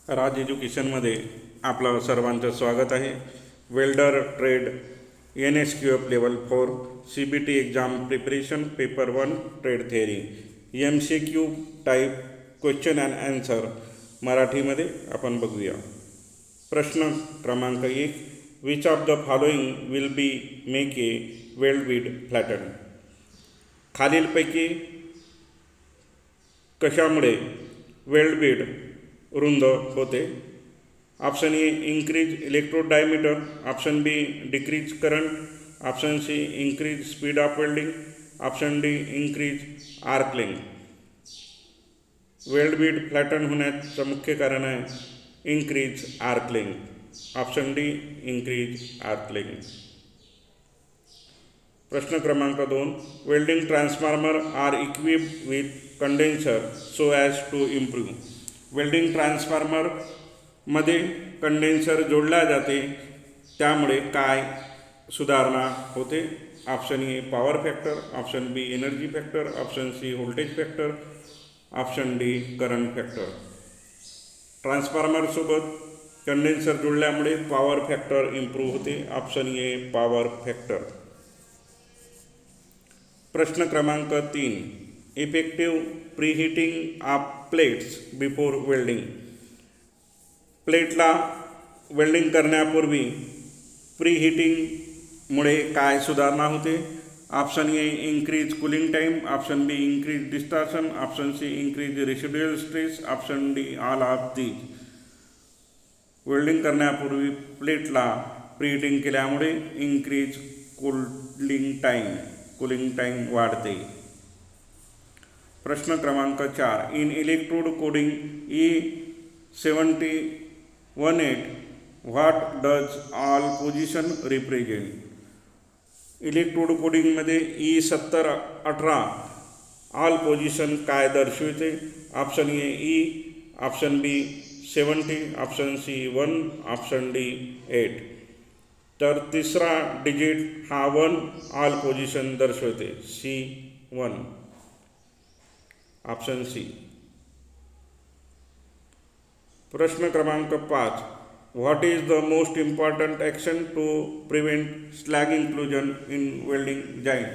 राज एज्युकेशनमध्ये आपलं सर्वांचं स्वागत आहे. Welder trade NSQF level 4 CBT exam preparation paper 1 trade theory MCQ type question and answer मराठीमध्ये आपण बघूया. प्रश्न क्रमांक 1, which of the following will be make a weld width flatten. खालीलपैकी कशामुळे वेल्ड विड रुंद होते? Option A, increase electrode diameter. Option B, decrease current. Option C, increase speed of welding. Option D, increase arc length. Weld width flatten होण्याचं मुख्य कारण आहे increase arc length. Option D, increase arc length. प्रश्न क्रमांक 2, welding transformer are equipped with condenser so as to improve. Welding ट्रान्सफॉर्मरमध्ये condenser जोडला जाते, त्यामुळे काय सुधारणा होते? Option A, power factor. Option B, energy factor. Option C, voltage factor. Option D, current factor. ट्रान्सफॉर्मरसोबत कंडेन्सर जोडल्यामुळे पॉवर फॅक्टर इम्प्रूव्ह होते. Option A, power factor. प्रश्न क्रमांक 3, effective preheating of plates before welding. प्लेटला वेल्डिंग करण्यापूर्वी प्रीहीटिंगमुळे काय सुधारणा होते? Option A, increase cooling time. Option B, increase distortion. Option C, increase residual stress. Option D, all of these. Welding करण्यापूर्वी प्लेटला preheating केल्यामुळे इंक्रीज कूलिंग टाईम वाढते. प्रश्न क्रमांक 4, in electrode coding E718 what does all position represent. Electrode कोडिंगमध्ये E718 all position काय दर्शवते? Option A, E. Option B, 70. Option C, 1. Option D, 8. तर तिसरा डिजिट हा 1 ऑल पोझिशन दर्शवते. सी, 1. Option C. प्रश्न क्रमांक 5, what is the most important action to prevent slag inclusion in welding joint.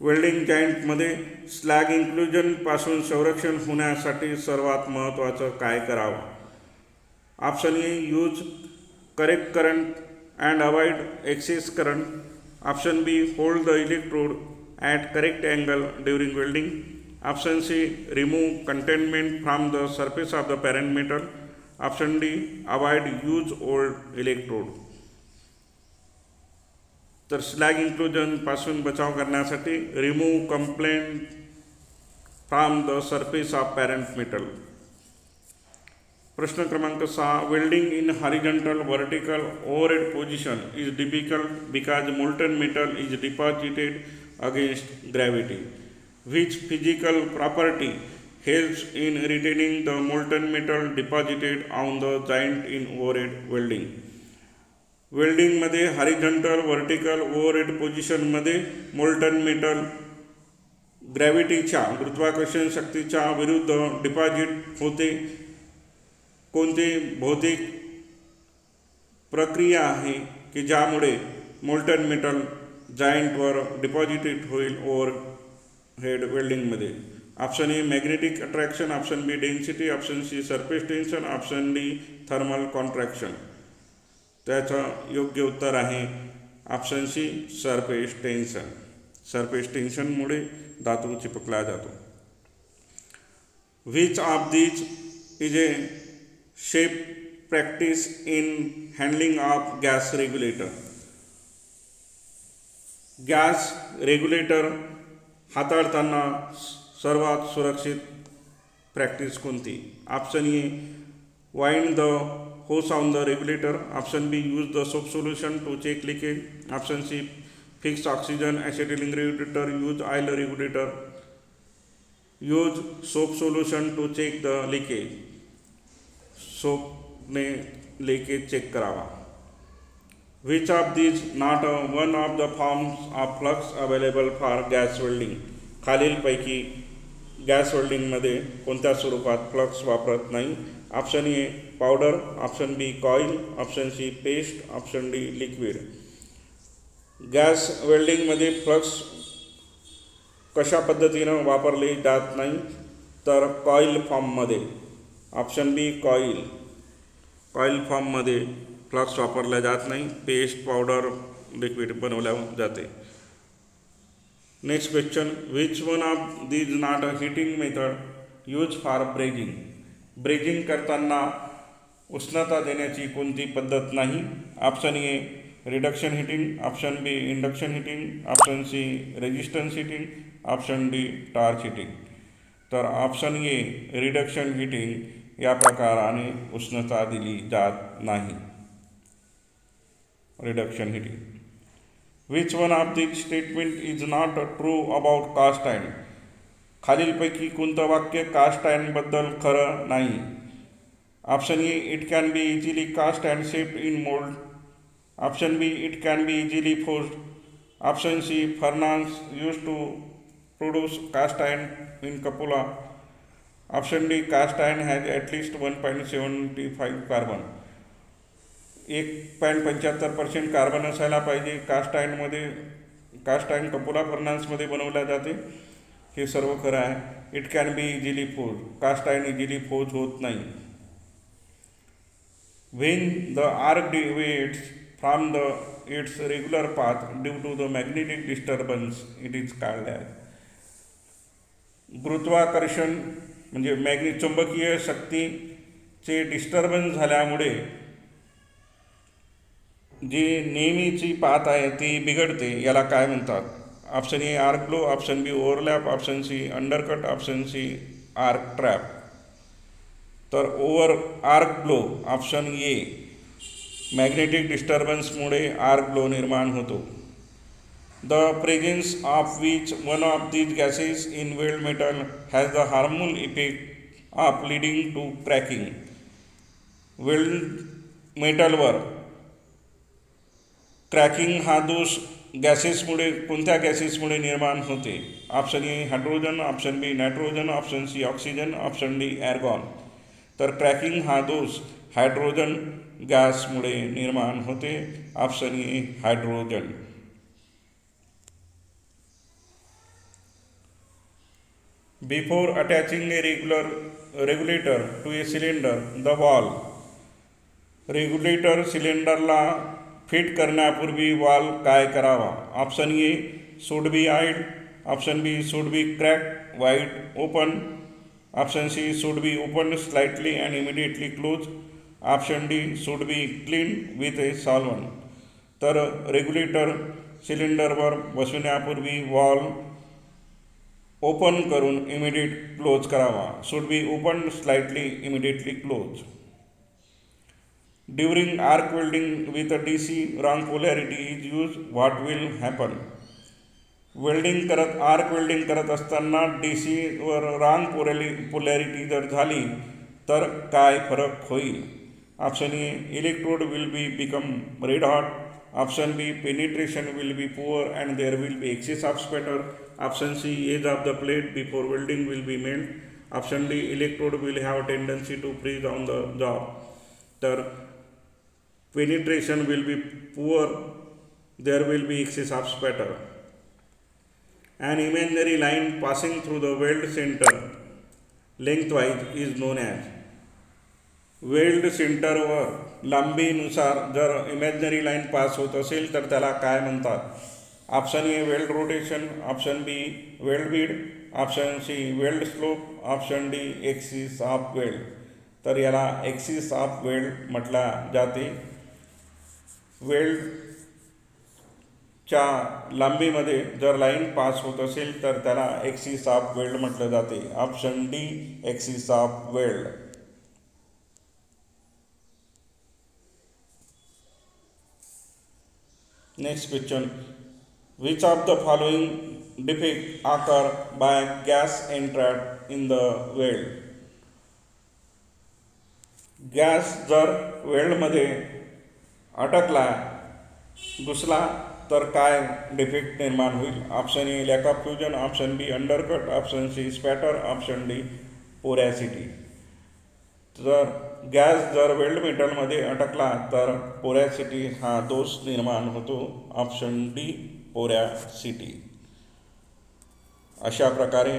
Welding जॉईंटमध्ये slag इन्क्लुजनपासून संरक्षण होण्यासाठी सर्वात महत्त्वाचं काय करावं? Option A, use correct current and avoid excess current. Option B, hold the electrode at correct angle during welding. Option C, remove containment from the surface of the parent metal. Option D, avoid use old electrode. तर slag इन्क्लुजनपासून बचाव करण्यासाठी remove complaint from the surface of parent metal. प्रश्न क्रमांक 6, welding in horizontal vertical overhead position is difficult because molten metal is deposited against gravity. Which physical property helps in retaining the molten metal deposited on the joint in overhead welding. वेल्डिंगमध्ये horizontal vertical overhead पोझिशनमध्ये molten metal ग्रॅव्हिटीच्या गुरुत्वाकर्षण शक्तीच्या विरुद्ध deposit होते. कोणती भौतिक प्रक्रिया आहे की ज्यामुळे मोल्टन मेटल जॉईंटवर डिपॉझिटेड होईल ओव्हरहेड वेल्डिंगमध्ये? Option A, magnetic attraction. Option B, density. Option C, surface tension. Option D, thermal contraction. त्याचं योग्य उत्तर आहे option C, surface tension. Surface टेन्शनमुळे धातू चिपकला जातो. Which of these is a safe practice in handling of gas regulator. Gas regulator हाताळताना सर्वात सुरक्षित प्रॅक्टिस कोणती? Option A, wind the hose on the regulator. Option B, use the soap solution to check leakage. Option C, fix oxygen acetylene regulator. Use oil regulator. Use soap solution to check the leakage. सोपने leakage check करावा. Which of these not one of the forms of flux available for gas welding. खालीलपैकी gas वेल्डिंगमध्ये कोणत्या स्वरूपात flux वापरत नाही? Option A powder, option B coil, option C paste, option D liquid. Gas वेल्डिंगमध्ये flux कशा पद्धतीनं वापरले जात नाही? तर कॉईल फॉर्ममध्ये. ऑप्शन बी कॉईल फॉर्ममध्ये फ्लक्स वापरला जात नाही. पेस्ट, पावडर, लिक्विड बनवल्या जाते. Next question, which one of these not a heating method use for brazing? Brazing करताना उष्णता देण्याची कोणती पद्धत नाही? Option A reduction heating, option B induction heating, option C resistance heating, option D torch heating. तर option A reduction heating या प्रकाराने उष्णता दिली जात नाही. Reduction heating. Which one of this statement is not true about cast iron? खालीलपैकी कोणतं वाक्य कास्ट आयर्नबद्दल खरं नाही? Option A it can be easily cast and shaped in mould, option B it can be easily forced, option C furnace use to produce cast iron in cupola, option D cast iron has at least 1.75 carbon. 1.75% carbon असायला पाहिजे cast आयर्नमध्ये. Cast iron cupola फर्नासमध्ये बनवल्या जाते, हे सर्व खरं आहे. It can be easily forge, cast iron easily forge होत नाही. When the arc deviates from its regular path due to the magnetic disturbance it is called as. गुरुत्वाकर्षण म्हणजे चुंबकीय शक्तीचे डिस्टर्बन्स झाल्यामुळे जी नेहमीची पाथ आहे ती बिघडते, याला काय म्हणतात? Option A arc blow, option B overlap, option C undercut, option C arc trap. तर arc blow option A, magnetic डिस्टर्बन्समुळे आर्क ब्लो निर्माण होतो. The presence of which one of these gases in weld metal has the harmful effect of leading to cracking. Weld मेटलवर cracking हा दोष गॅसेसमुळे, कोणत्या गॅसेसमुळे निर्माण होते? Option A hydrogen, option B nitrogen, option C oxygen, option D एर्गॉन. तर cracking हा दोष हायड्रोजन गॅसमुळे निर्माण होते. Option A hydrogen. Before attaching a regulator to a cylinder the valve. Regulator सिलेंडरला फिट करण्यापूर्वी वॉल काय करावा? Option A should be oiled, option B should be crack wide open, option C should be open slightly and immediately close, option D should be clean with a solvent. तर regulator सिलेंडरवर बसवण्यापूर्वी valve open करून immediate close करावा. Should be open slightly immediately close. During arc welding with a DC wrong polarity is used, what will happen? Arc welding करत असताना DC वर wrong polarity जर झाली तर काय फरक होईल? Option A electrode will be become red hot, option B penetration will be poor and there will be excess of spatter, option C edge of the plate before welding will be melt, option D electrode will have tendency to freeze on the job. तर penetration will be poor, there will be excess of spatter. An imaginary line passing through the weld center lengthwise is known as. Weld सेंटरवर लांबीनुसार जर imaginary line pass होत असेल तर त्याला काय म्हणतात? Option A weld rotation, option B weld bead, option C weld slope, option D axis of weld. तर याला एक्सिस ऑफ वेल्ड म्हटला जाते. वेल्डच्या लांबीमध्ये जर लाईन पास होत असेल तर त्याला एक्सिस ऑफ वेल्ड म्हटलं जाते. Option D axis of weld. Next question, which of the following defect occur by gas entrapped in the weld. Gas जर वेल्डमध्ये अटकला, घुसला तर काय डिफेक्ट निर्माण होईल? Option A lack of fusion, option B undercut, option C spatter, option D porosity. जर gas जर वेल्ड मेटलमध्ये अटकला तर पोरॅसिटी हा दोष निर्माण होतो. Option D porosity. अशा प्रकारे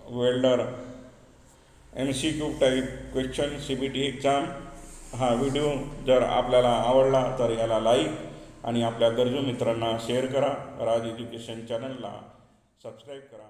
welder MCQ type question CBT exam. हा व्हिडिओ जर आपल्याला आवडला तर याला लाईक आणि आपल्या गरजू मित्रांना शेअर करा. राज एज्युकेशन चॅनलला सबस्क्राईब करा.